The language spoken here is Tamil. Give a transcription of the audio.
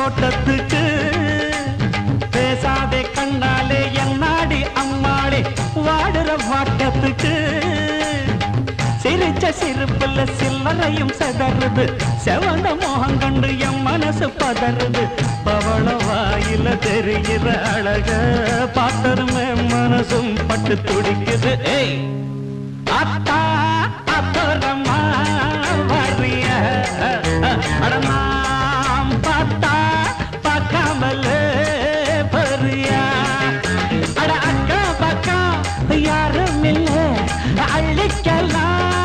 தோட்டத்துக்கு பேசாதே கண்ணாலே என்னாடி அம்மாளே வாடுற வாட்டத்துக்கு சிரிச்ச சிரிப்புல சில்லறையும் செதறுது செவந்த மோகம் கண்டு என் மனசு பதறுது பவள வாயில தெரிகிற அழக பார்த்ததுமே மனசும் பட்டு துடிக்குது ஏய் அத்தா அப்புறமா வரிய அடமாம் பார்த்தா பார்க்காமல பரியா அட அக்கா பக்கா யாரும் இல்லை அள்ளிக்கலாம்